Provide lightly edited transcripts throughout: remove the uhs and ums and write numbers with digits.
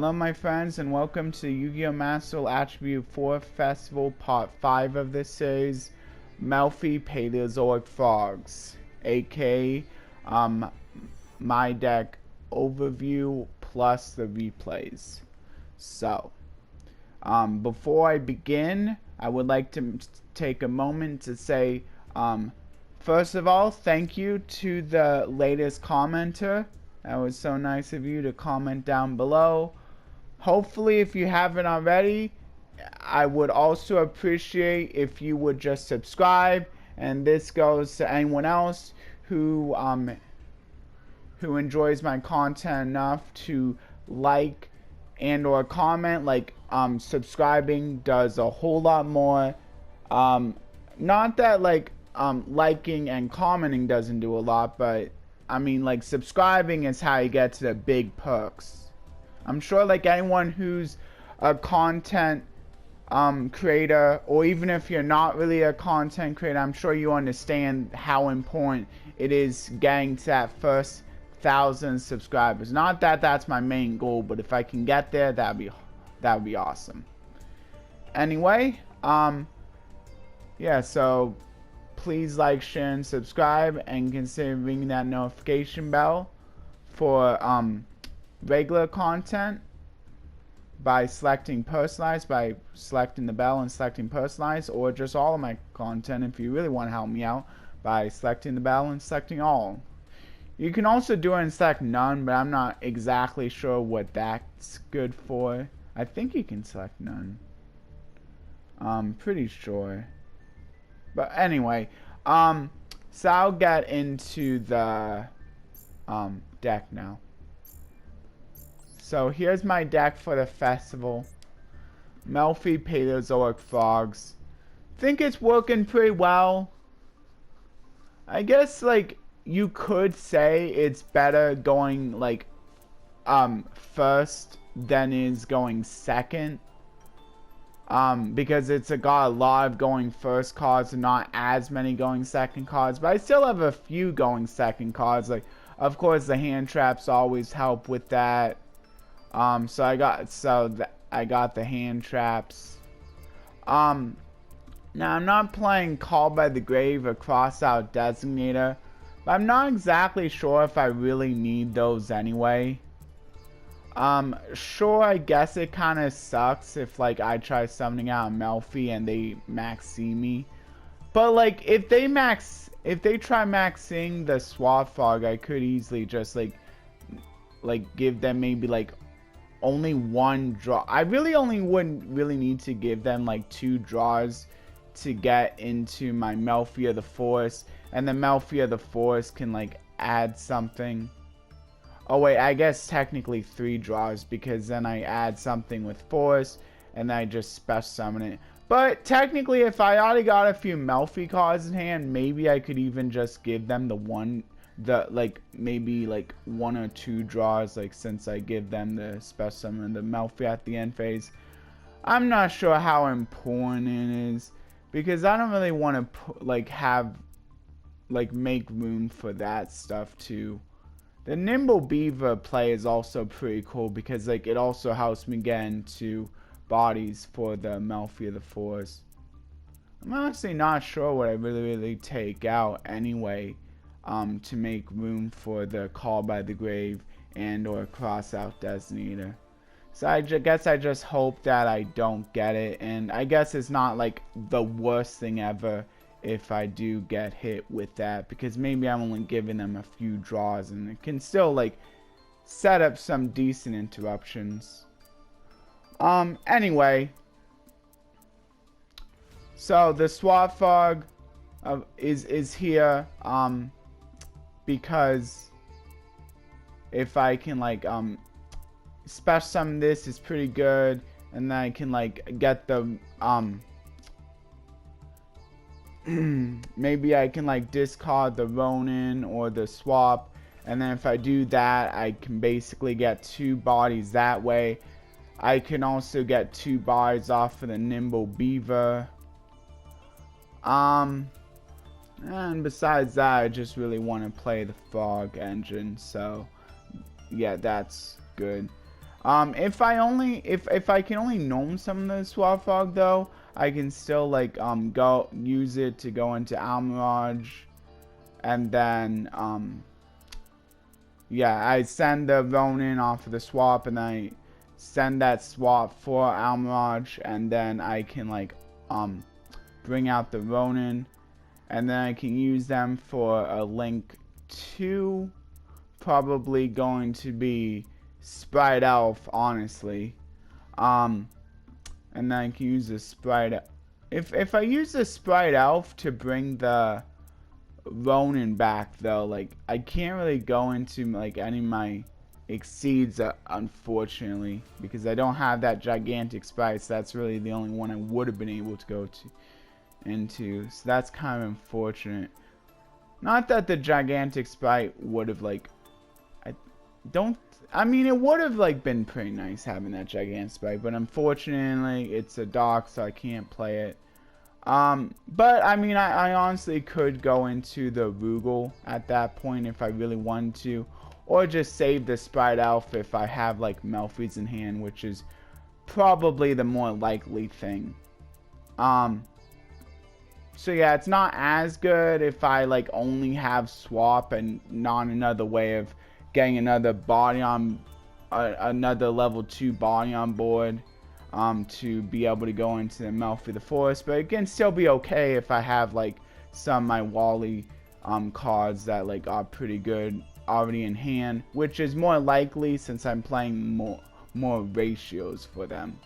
Hello my friends and welcome to Yu-Gi-Oh! Master Attribute 4 Festival Part 5 of this series, Melffy Paleozoic Frogs, aka my deck overview plus the replays. So, before I begin, I would like to take a moment to say, first of all, thank you to the latest commenter. That was so nice of you to comment down below. Hopefully, if you haven't already, I would also appreciate if you would just subscribe. And this goes to anyone else who enjoys my content enough to like and or comment. Like subscribing does a whole lot more. Not that liking and commenting doesn't do a lot, but I mean like subscribing is how you get to the big perks. I'm sure like anyone who's a content creator, or even if you're not really a content creator, I'm sure you understand how important it is getting to that first 1,000 subscribers. Not that that's my main goal, but if I can get there, that would be awesome. Anyway, yeah, so please like, share, and subscribe, and consider ringing that notification bell for regular content by selecting personalized, by selecting the bell and selecting personalized, or just all of my content if you really want to help me out by selecting the bell and selecting all. You can also do it and select none, but I'm not exactly sure what that's good for. I think you can select none. I'm pretty sure. But anyway, so I'll get into the deck now. So here's my deck for the festival. Melffy Paleozoic Frogs. Think it's working pretty well. I guess like you could say it's better going like first than is going second. Because it's got a lot of going first cards and not as many going second cards. But I still have a few going second cards. Like of course the hand traps always help with that. So I got the hand traps. Now I'm not playing Call by the Grave or Crossout Designator, but I'm not exactly sure if I really need those anyway. Sure, I guess it kind of sucks if like I try summoning out a Melffy and they max see me, but like if they try maxing the Swap Frog, I could easily just like give them maybe like only one draw. I really only wouldn't really need to give them like 2 draws to get into my Melffy of the Forest, and the Melffy of the Forest can like add something. Oh wait, I guess technically 3 draws, because then I add something with Forest and then I just special summon it. But technically if I already got a few Melffy cards in hand, maybe I could even just give them maybe like 1 or 2 draws, like since I give them the special summon the Melffy at the end phase. I'm not sure how important it is, because I don't really want to make room for that stuff too. The Nimble Beaver play is also pretty cool, because like it also helps me get into bodies for the Melffy of the Forest. I'm honestly not sure what I really take out anyway, to make room for the Call by the Grave and or Crossout Designator. So I guess I just hope that I don't get it, and I guess it's not like the worst thing ever if I do get hit with that, because maybe I'm only giving them a few draws and it can still like set up some decent interruptions. Anyway, so the Swap Frog is here because if I can like special summon this, is pretty good, and then I can like get the maybe I can like discard the Ronin or the Swap, and then if I do that I can basically get 2 bodies that way. I can also get 2 bodies off of the Nimble Beaver. And besides that, I just really want to play the Frog engine, so yeah, that's good. If I can only gnome some of the swap frog though, I can still like go use it to go into Almirage, and then yeah, I send the Ronin off of the swap, and I send that swap for Almirage, and then I can like bring out the Ronin, and then I can use them for a link to probably going to be Sprite Elf, honestly. And then I can use the Sprite. If I use the Sprite Elf to bring the Ronin back though, like I can't really go into like any of my exceeds unfortunately, because I don't have that gigantic sprite. So that's really the only one I would have been able to go into, so that's kind of unfortunate. Not that the gigantic sprite would have like, I mean it would have like been pretty nice having that gigantic sprite, but unfortunately it's a dock, so I can't play it. But I mean, I honestly could go into the Rugal at that point if I really wanted to, or just save the Sprite Elf if I have like Melffys in hand, which is probably the more likely thing. So yeah, it's not as good if I like only have swap and not another way of getting another body on, another level 2 body on board. To be able to go into the Melffy the Forest, but it can still be okay if I have like some of my Wally cards that like are pretty good already in hand, which is more likely since I'm playing more ratios for them.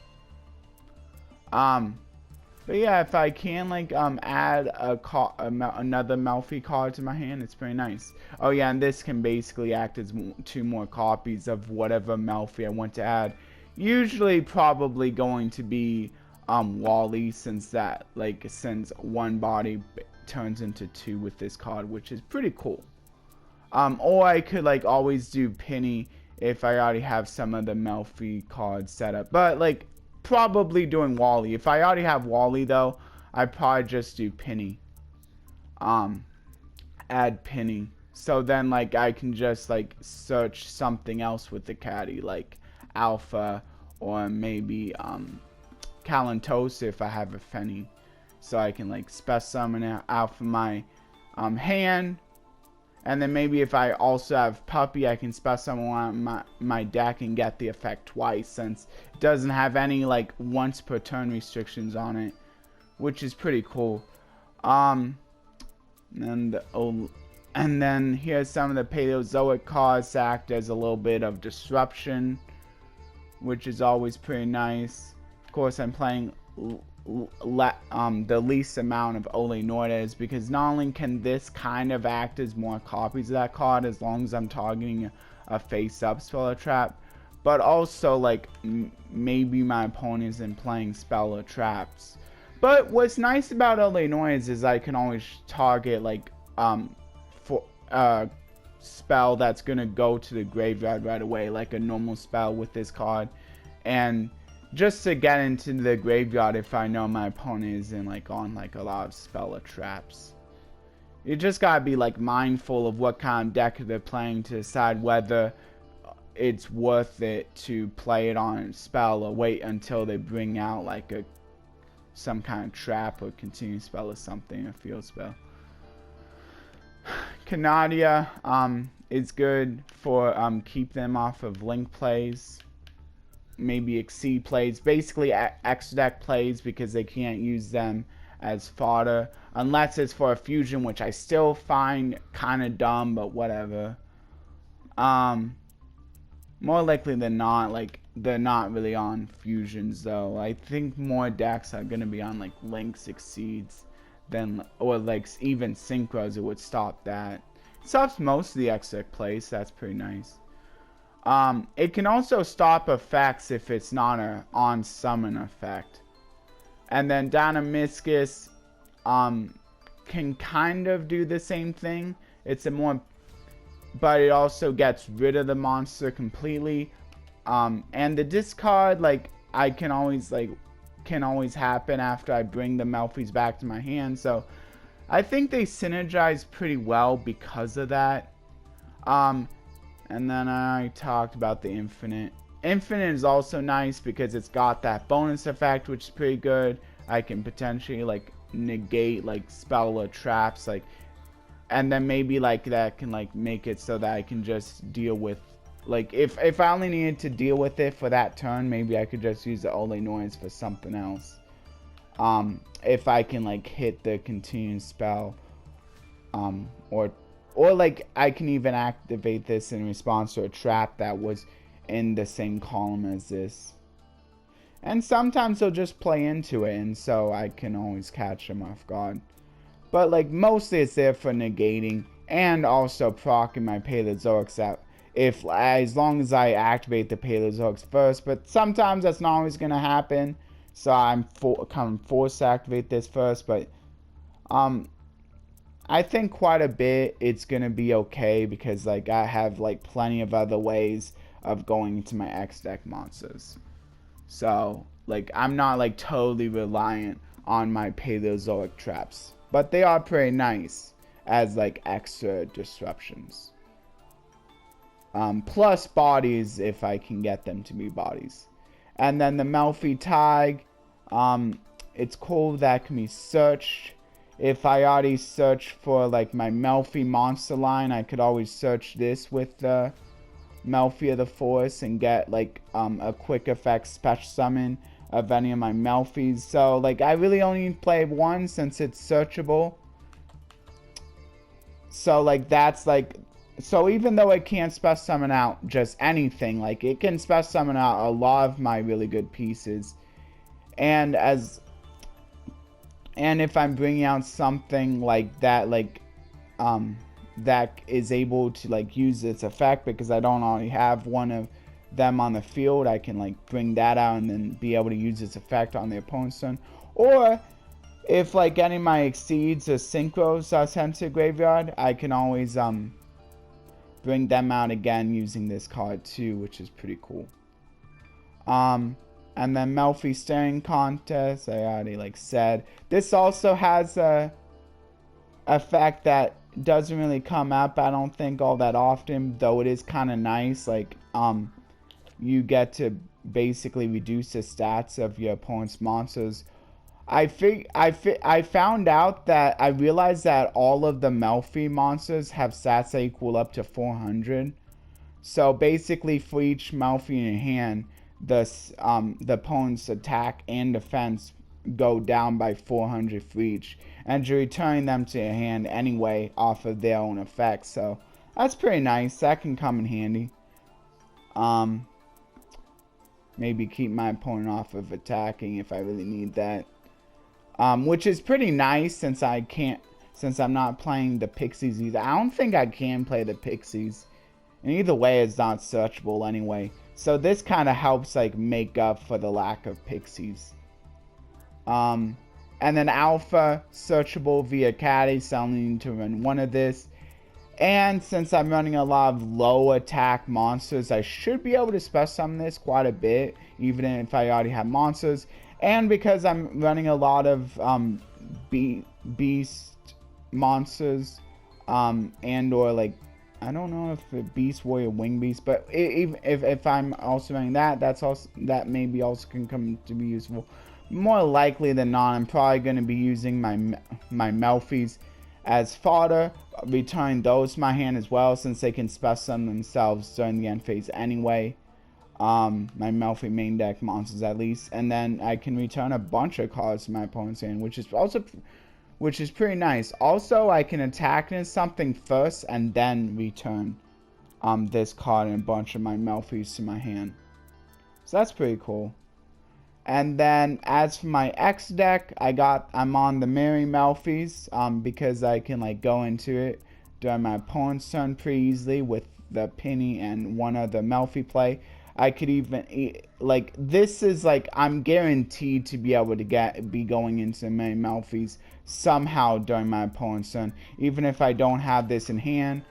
But yeah, if I can like add another Melffy card to my hand, it's pretty nice. Oh yeah, and this can basically act as 2 more copies of whatever Melffy I want to add. Usually probably going to be Wally, since one body turns into 2 with this card, which is pretty cool. Or I could like always do Penny if I already have some of the Melffy cards set up, but like probably doing Wally. If I already have Wally though, I'd probably just do Penny. Add Penny, so then like I can just like search something else with the caddy, like Alpha, or maybe Kalantos if I have a Fenny, so I can like spec summon it out from my hand, and then maybe if I also have Puppy, I can spec summon on my deck and get the effect twice, since it doesn't have any like once per turn restrictions on it, which is pretty cool. And then here's some of the Paleozoic cards to act as a little bit of disruption, which is always pretty nice. Of course, I'm playing the least amount of Oleanortes, because not only can this kind of act as more copies of that card as long as I'm targeting a face-up spell or trap, but also like maybe my opponent isn't playing spell or traps. But what's nice about Oleanortes is I can always target like for spell that's gonna go to the graveyard right away, like a normal spell with this card, and just to get into the graveyard if I know my opponent is in like on like a lot of spell or traps. You just gotta be like mindful of what kind of deck they're playing to decide whether it's worth it to play it on a spell or wait until they bring out like some kind of trap or continuous spell or something, a field spell. Canadia is good for keep them off of link plays, maybe exceed plays, basically X deck plays, because they can't use them as fodder unless it's for a fusion, which I still find kind of dumb, but whatever. More likely than not, like they're not really on fusions though. I think more decks are gonna be on like links, exceeds, than, or like even synchros. It would stop that. It stops most of the X deck plays, so that's pretty nice. It can also stop effects if it's not a on summon effect. And then Dynamiscus can kind of do the same thing. It's a more, but it also gets rid of the monster completely. And the discard, like I can always happen after I bring the Melffys back to my hand. So I think they synergize pretty well because of that. And then I talked about the infinite. Infinite is also nice because it's got that bonus effect, which is pretty good. I can potentially like negate like spell or traps, like, and then maybe like that can like make it so that I can just deal with, like, if I only needed to deal with it for that turn, maybe I could just use the Ole Noise for something else. If I can like hit the continuous spell, or like I can even activate this in response to a trap that was in the same column as this. And sometimes they'll just play into it, and so I can always catch them off guard. But like mostly it's there for negating and also proccing my Paleozoics that as long as I activate the Paleozoics first. But sometimes that's not always gonna happen, so I'm kind of forced to activate this first. But I think quite a bit it's gonna be okay because like I have like plenty of other ways of going into my X deck monsters. So like I'm not like totally reliant on my Paleozoic traps, but they are pretty nice as like extra disruptions. Plus bodies if I can get them to be bodies. And then the Melffy tag, it's cool that can be searched. If I already search for like my Melffy monster line, I could always search this with the Melffy of the Forest and get like a quick effect special summon of any of my Melffys. So like I really only play one since it's searchable. So like that's like, so even though it can't special summon out just anything, like it can special summon out a lot of my really good pieces. And if I'm bringing out something like that, like that is able to like use its effect because I don't already have one of them on the field, I can like bring that out and then be able to use its effect on the opponent's turn. Or if like any of my exceeds or synchros are sent to the graveyard, I can always bring them out again using this card too, which is pretty cool. And then Melffy Staring Contest, I already like said. This also has a effect that doesn't really come up, I don't think, all that often, though it is kind of nice. Like you get to basically reduce the stats of your opponent's monsters. I found out that I realized that all of the Melffy monsters have stats that equal up to 400. So basically for each Melffy in your hand, the opponent's attack and defense go down by 400 for each, and you're returning them to your hand anyway off of their own effects. So that's pretty nice. That can come in handy. Maybe keep my opponent off of attacking if I really need that. Which is pretty nice since I'm not playing the Pixies either. I don't think I can play the Pixies. And either way, it's not searchable anyway. So this kind of helps like make up for the lack of Pixies. And then Alpha, searchable via Caddy, so I only need to run one of this. And since I'm running a lot of low attack monsters, I should be able to special summon this quite a bit, even if I already have monsters. And because I'm running a lot of beast monsters, and or like, I don't know if the Beast Warrior Wing Beast, but if I'm also running that maybe also can come to be useful. More likely than not, I'm probably going to be using my Melffys as fodder, returning those to my hand as well, since they can special summon themselves during the end phase anyway. My Melffy main deck monsters at least, and then I can return a bunch of cards to my opponent's hand, which is pretty nice. Also, I can attack into something first and then return this card and a bunch of my Melffys to my hand. So that's pretty cool. And then as for my X deck, I'm on the Merry Melffys because I can like go into it during my opponent's turn pretty easily with the Penny and one other Melffy play. I could even like, this is like, I'm guaranteed to be able to be going into Merry Melffys somehow during my opponent's turn. Even if I don't have this in hand,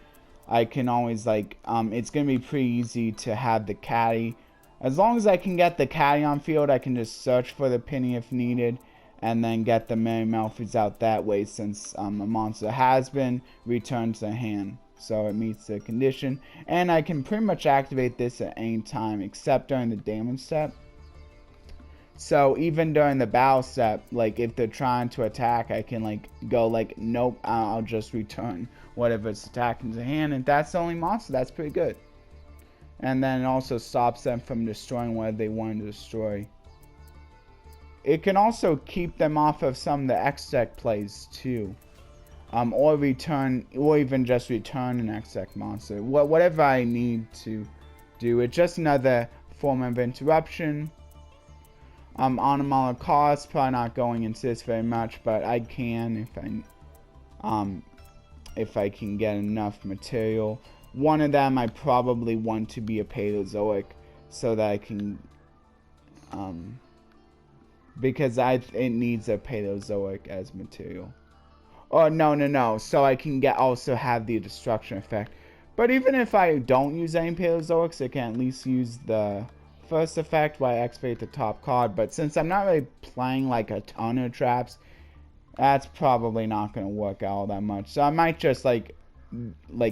I can always like it's gonna be pretty easy to have the Caddy. As long as I can get the Caddy on field, I can just search for the Penny if needed, and then get the Merry Melffys out that way, since a monster has been returned to the hand. so it meets the condition. And I can pretty much activate this at any time except during the damage step. So even during the battle step, like if they're trying to attack, I can like go like, nope, I'll just return whatever it's attacking to hand, and that's the only monster. That's pretty good. And then it also stops them from destroying what they want to destroy. It can also keep them off of some of the X deck plays too. Or return, or even just return an X deck monster. Whatever I need to do. It's just another form of interruption. On a smaller cost, probably not going into this very much, but I can if I can get enough material. One of them I probably want to be a Paleozoic, so that I can because it needs a Paleozoic as material. Oh no, so I can also have the destruction effect. But even if I don't use any Paleozoics, I can at least use the first effect where I activate the top card. But since I'm not really playing like a ton of traps, that's probably not going to work out all that much. So I might just like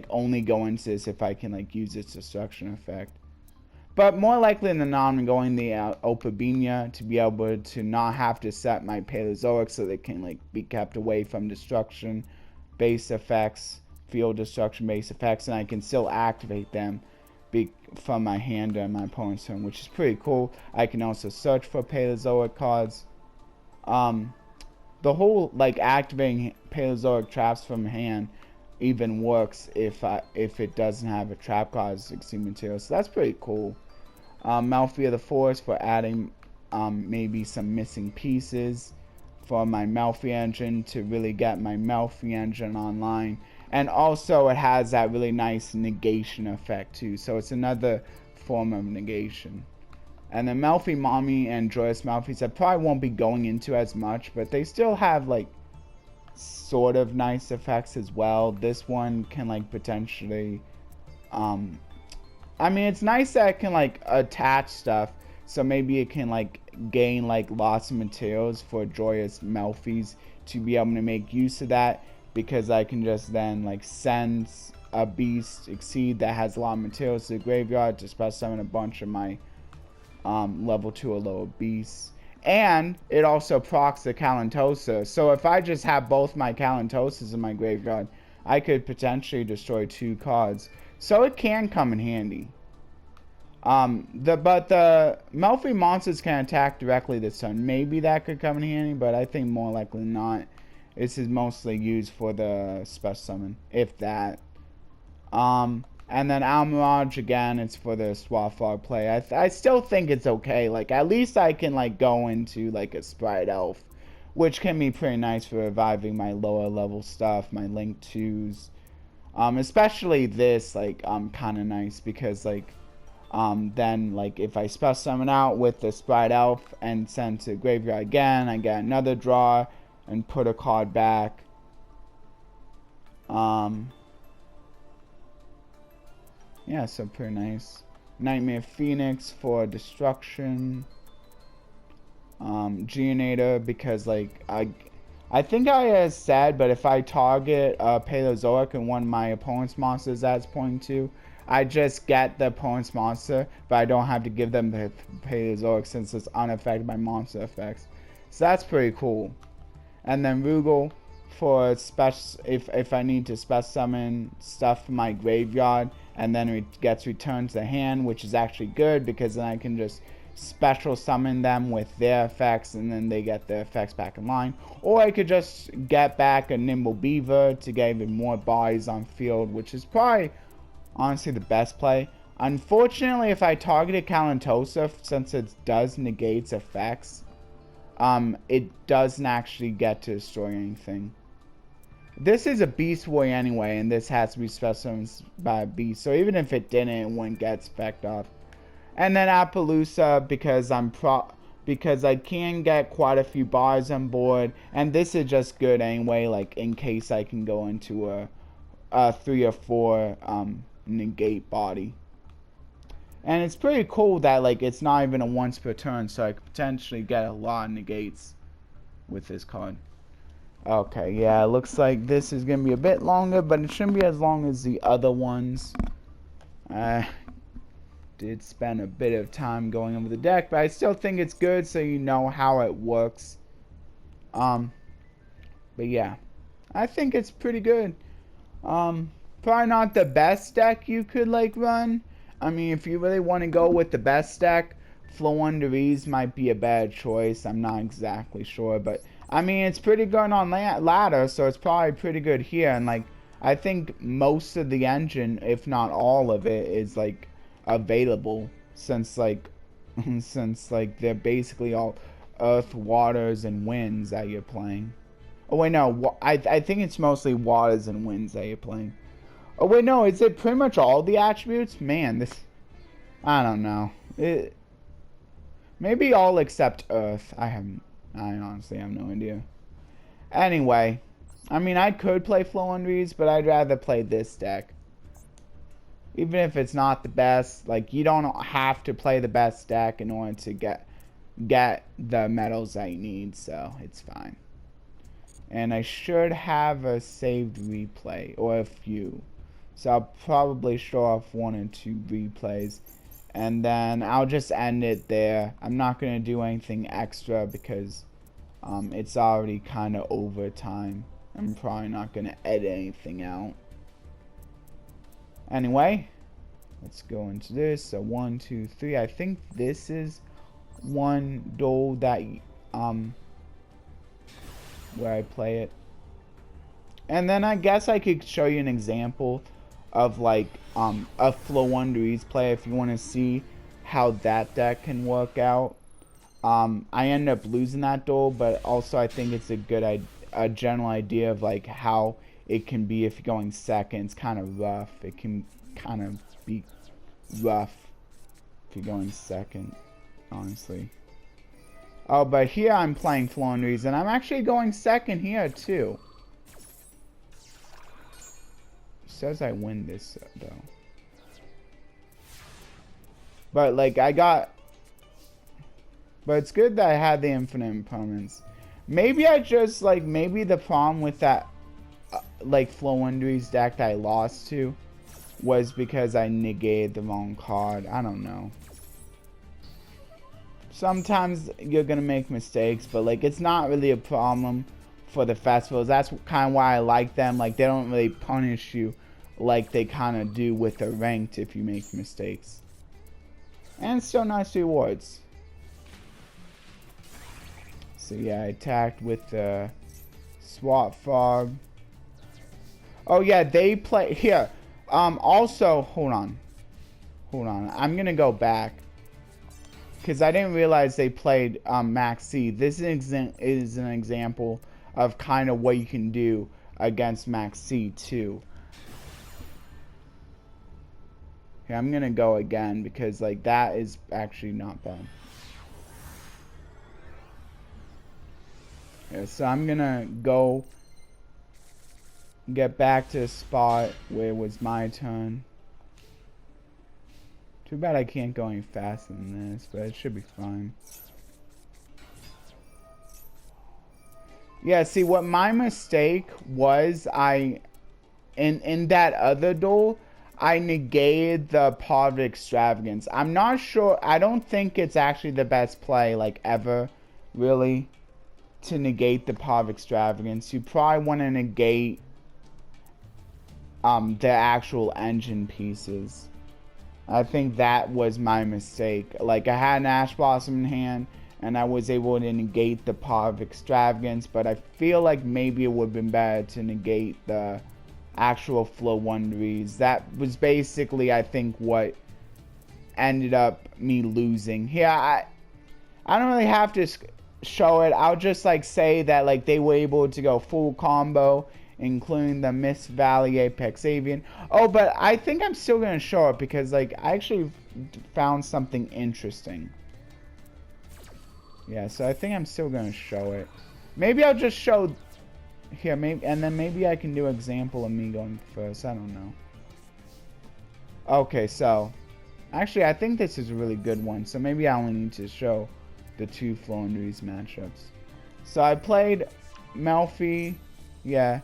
only go into this if I can like use its destruction effect. But more likely than not, I'm going the Opabinia to be able to not have to set my Paleozoic so they can like be kept away from destruction base effects, field destruction base effects, and I can still activate them from my hand and my opponent's turn, which is pretty cool. I can also search for Paleozoic cards. The whole like activating Paleozoic traps from hand even works if it doesn't have a trap card as extreme material, so that's pretty cool. Melffy of the Forest for adding maybe some missing pieces for my Melffy engine to really get my Melffy engine online. And also it has that really nice negation effect too, so it's another form of negation. And the Melffy Mommy and Joyous Melffys I probably won't be going into as much, but they still have like sort of nice effects as well. This one can like potentially I mean, it's nice that it can like attach stuff, so maybe it can like gain like lots of materials for Joyous Melffys to be able to make use of that, because I can just then like send a beast exceed that has a lot of materials to the graveyard to special summon a bunch of my level 2 or lower beasts. And it also procs the Calantosa, so if I just have both my Calantosas in my graveyard, I could potentially destroy 2 cards. So it can come in handy. But the Melffy monsters can attack directly this turn. Maybe that could come in handy, but I think more likely not. This is mostly used for the special summon, if that. And then Almirage, again, it's for the Swathfog play. I still think it's okay. Like, at least I can, like, go into, like, a Sprite Elf, which can be pretty nice for reviving my lower level stuff, my Link 2s. Especially this, like, kind of nice, because, like, then, like, if I special summon out with the Sprite Elf and send to the graveyard again, I get another draw and put a card back. Yeah, so pretty nice. Nightmare Phoenix for destruction. Geonator, because, like, I think I said, but if I target Paleozoic and one of my opponent's monsters that's pointing to, I just get the opponent's monster, but I don't have to give them the Paleozoic since it's unaffected by monster effects. So that's pretty cool. And then Rugal for special, if I need to special summon stuff from my graveyard, and then it gets returned to the hand, which is actually good because then I can just special summon them with their effects and then they get their effects back in line. Or I could just get back a Nimble Beaver to get even more bodies on field, which is probably honestly the best play. Unfortunately, if I targeted Calantosa, since it does negate effects, it doesn't actually get to destroy anything. This is a Beast Warrior anyway, and this has to be special summoned by a beast, so even if it didn't, it wouldn't get spec'd off. And then Appaloosa, because I can get quite a few bars on board, and this is just good anyway, like in case I can go into a 3 or 4 negate body. And it's pretty cool that like it's not even a once per turn, so I could potentially get a lot of negates with this card. Okay, yeah, it looks like this is gonna be a bit longer, but it shouldn't be as long as the other ones. I did spend a bit of time going over the deck, but I still think it's good so you know how it works. But yeah, I think it's pretty good. Probably not the best deck you could like run. I mean, if you really want to go with the best deck, Flow Under Ease might be a bad choice. I'm not exactly sure, but I mean, it's pretty good on ladder, so it's probably pretty good here. And like, I think most of the engine, if not all of it, is like available since like since like they're basically all earth, waters, and winds that you're playing. Oh wait, no, I think it's mostly waters and winds that you're playing. Oh wait, no, is it pretty much all the attributes? Man, this, I don't know. Maybe all except earth. I honestly have no idea. Anyway, I mean, I could play Flow Under Ease, but I'd rather play this deck. Even if it's not the best, like, you don't have to play the best deck in order to get the medals that you need, so it's fine. And I should have a saved replay, or a few. So I'll probably show off 1 or 2 replays. And then I'll just end it there. I'm not going to do anything extra because it's already kind of over time. I'm probably not going to edit anything out. Anyway, let's go into this. So 1, 2, 3. I think this is one duel that where I play it. And then I guess I could show you an example of like a Flow Under Ease play if you want to see how that deck can work out. I ended up losing that duel, but also I think it's a general idea of like how it can be if you're going second. It's kind of rough. It can kind of be rough if you're going second, honestly. Oh, but here I'm playing Flow Under Ease, and I'm actually going second here too. It says I win this though. But like but it's good that I had the infinite opponents. Maybe I just like, maybe the problem with that like Flow Under Ease deck that I lost to was because I negated the wrong card. I don't know. Sometimes you're gonna make mistakes, but like it's not really a problem for the festivals. That's kind of why I like them. Like they don't really punish you like they kind of do with the ranked if you make mistakes. And still nice rewards. So yeah, I attacked with the Swap Frog. Oh yeah, they play here. Also, hold on. I'm gonna go back because I didn't realize they played Max C. This is an example of kind of what you can do against Max C too. Okay, I'm gonna go again because like that is actually not bad. Okay, so I'm gonna go get back to the spot where it was my turn. Too bad I can't go any faster than this, but it should be fine. Yeah, see what my mistake was, in that other duel, I negated the Pod of Extravagance. I'm not sure, I don't think it's actually the best play, like ever, really, to negate the Pod of Extravagance. You probably want to negate the actual engine pieces. I think that was my mistake. Like I had an Ash Blossom in hand and I was able to negate the Pod of Extravagance, but I feel like maybe it would have been better to negate the actual Flow Under Ease. That was basically, I think, what ended up me losing. Here, I don't really have to show it. I'll just like say that like they were able to go full combo, including the Mist Valley Apex Avian. Oh, but I think I'm still going to show it because like I actually found something interesting. Yeah, so I think I'm still going to show it. Maybe I'll just show here, maybe, and then maybe I can do an example of me going first. I don't know. Okay, so actually I think this is a really good one. So maybe I only need to show the 2 Flow Under Ease matchups. So I played Melffy, yeah,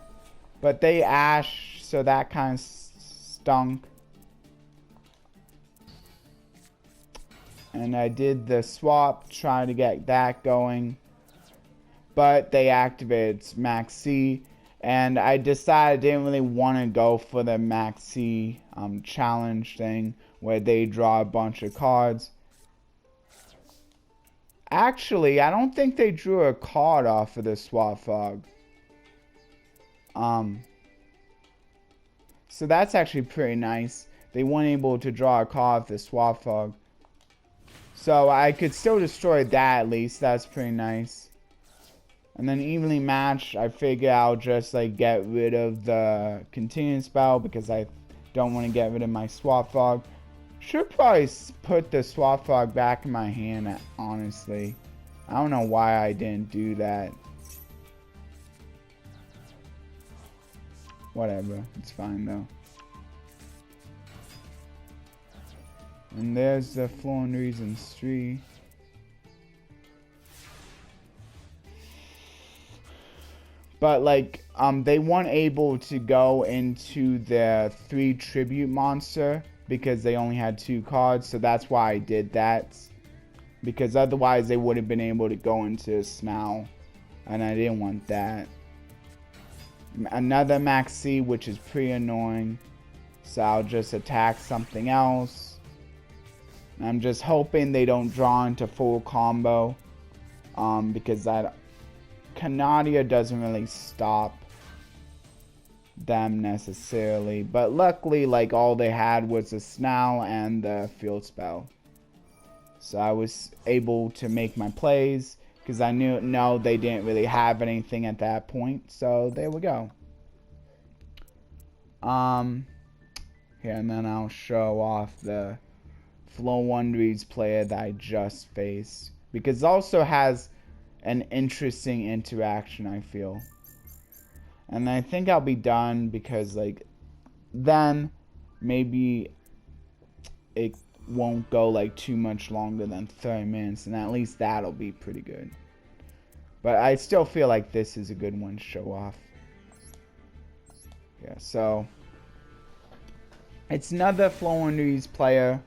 but they ash, so that kind of stunk. And I did the swap, trying to get that going, but they activated Max C, and I decided I didn't really want to go for the Max C challenge thing where they draw a bunch of cards. Actually, I don't think they drew a card off of the Swap Fog. So that's actually pretty nice. They weren't able to draw a card off the Swap Fog. So I could still destroy that at least. That's pretty nice. And then evenly matched, I figure I'll just like get rid of the continuing spell because I don't want to get rid of my Swap Fog. Should probably put the Swap Fog back in my hand, honestly. I don't know why I didn't do that. Whatever, it's fine though. And there's the Flowing Reasons tree. But like, they weren't able to go into the 3 tribute monster because they only had 2 cards, so that's why I did that. Because otherwise they would have been able to go into Smell, and I didn't want that. Another Max C, which is pretty annoying, so I'll just attack something else. I'm just hoping they don't draw into full combo, because that Canadia doesn't really stop them necessarily, but luckily like all they had was the Snarl and the field spell, so I was able to make my plays because I knew they didn't really have anything at that point, so there we go. Here, and then I'll show off the Flow Wondries player that I just faced, because it also has an interesting interaction, I feel. And I think I'll be done because like then maybe it won't go like too much longer than 30 minutes, and at least that'll be pretty good. But I still feel like this is a good one to show off. Yeah, so it's another Flow Wondries player.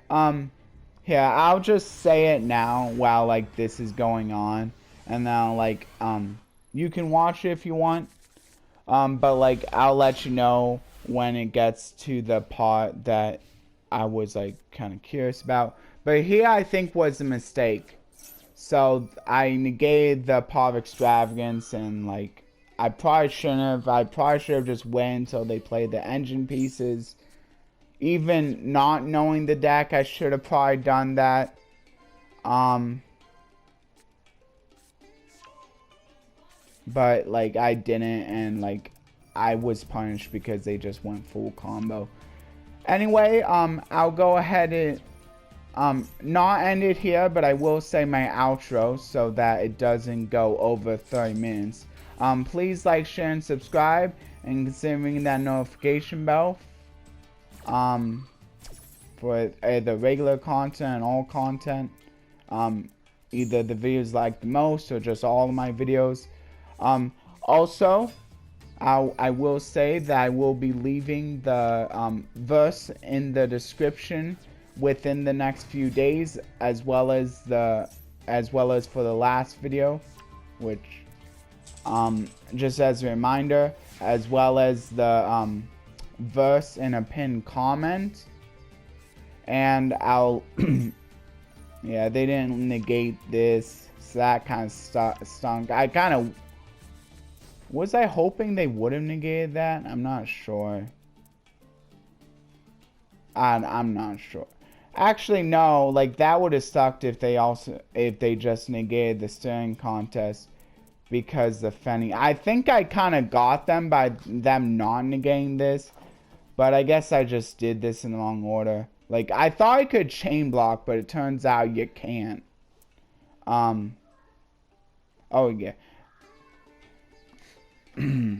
Yeah, I'll just say it now while like this is going on, and then like you can watch it if you want, but like I'll let you know when it gets to the part that I was like kind of curious about. But here I think was a mistake. So I negated the part of extravagance, and like I probably shouldn't have. I probably should have just waited until they played the engine pieces. Even not knowing the deck, I should have probably done that. But like I didn't, and like I was punished because they just went full combo. Anyway, I'll go ahead and not end it here, but I will say my outro so that it doesn't go over 30 minutes. Please like, share, and subscribe, and consider ringing that notification bell for either regular content and all content, either the videos like the most or just all of my videos. Also, I will say that I will be leaving the verse in the description within the next few days, as well as for the last video, which just as a reminder, as well as the verse in a pinned comment. And I'll yeah, they didn't negate this, so that kind of stunk. I kind of was I hoping they would have negated that. I'm not sure. I'm not sure. Actually, no, like that would have sucked if they just negated the steering contest, because the Fenny. I think I kind of got them by them not negating this, but I guess I just did this in the wrong order. Like I thought I could chain block, but it turns out you can't. Oh yeah.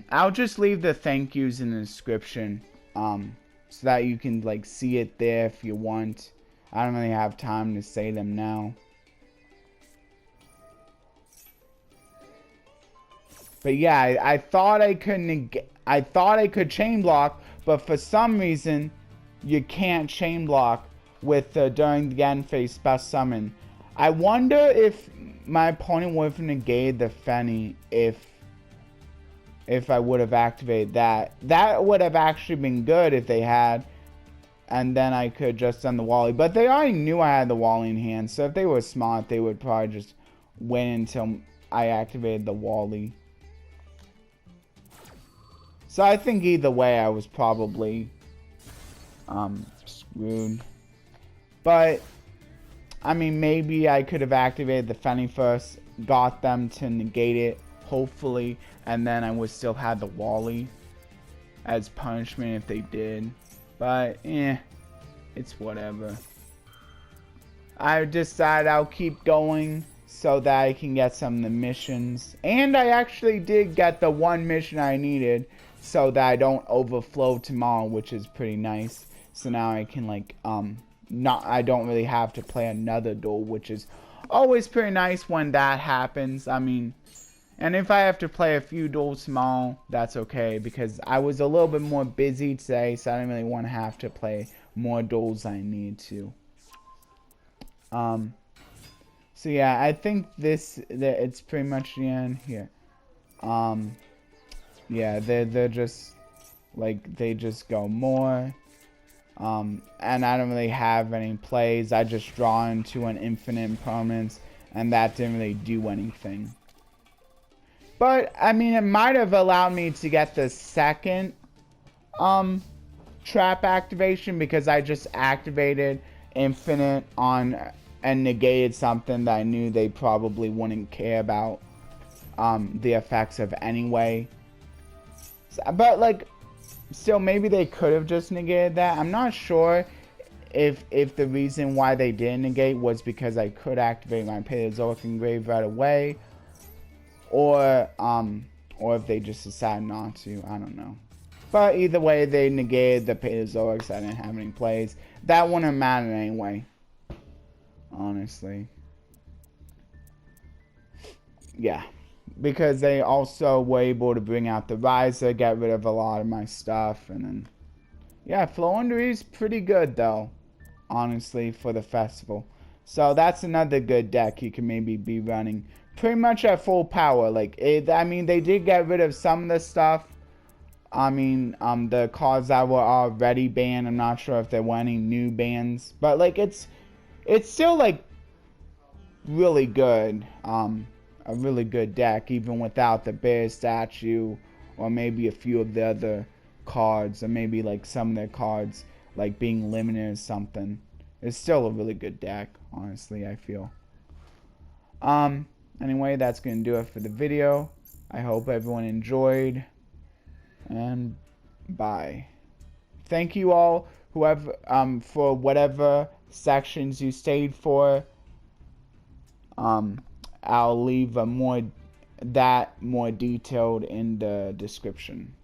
I'll just leave the thank yous in the description, so that you can like see it there if you want. I don't really have time to say them now. But yeah, I thought I could chain block, but for some reason, you can't chain block with during the end phase special summon. I wonder if my opponent would have negated the Fenny if I would have activated that. That would have actually been good if they had, and then I could just done the Wally. But they already knew I had the Wally in hand, so if they were smart, they would probably just wait until I activated the Wally. So I think either way I was probably screwed. But I mean, maybe I could have activated the Fenny first, got them to negate it, hopefully, and then I would still have the Wally as punishment if they did. But it's whatever. I decided I'll keep going so that I can get some of the missions. And I actually did get the one mission I needed so that I don't overflow tomorrow, which is pretty nice. So now I can like I don't really have to play another duel, which is always pretty nice when that happens. I mean, and if I have to play a few duels tomorrow, that's okay, because I was a little bit more busy today, so I didn't really want to have to play more duels than I need to. So yeah, I think it's pretty much the end here. Yeah, they're just like, they just go more. And I don't really have any plays. I just draw into an infinite permanence, and that didn't really do anything. But I mean, it might have allowed me to get the second trap activation, because I just activated infinite on and negated something that I knew they probably wouldn't care about the effects of anyway. But like, still, maybe they could have just negated that. I'm not sure if the reason why they didn't negate was because I could activate my Paleozoic Engrave right away, or if they just decided not to. I don't know. But either way, they negated the Paleozoics. I didn't have any plays. That wouldn't matter anyway, honestly. Yeah. Because they also were able to bring out the Riser, get rid of a lot of my stuff, and then, yeah, Floowandereeze is pretty good though, honestly, for the festival. So that's another good deck you can maybe be running pretty much at full power. Like, I mean, they did get rid of some of the stuff. I mean, the cards that were already banned. I'm not sure if there were any new bans, but like, it's still like really good. A really good deck, even without the bear statue, or maybe a few of the other cards, or maybe like some of their cards like being limited or something. It's still a really good deck, honestly, I feel. Anyway, that's gonna do it for the video. I hope everyone enjoyed, and bye. Thank you all, whoever, for whatever sections you stayed for. I'll leave more detailed in the description.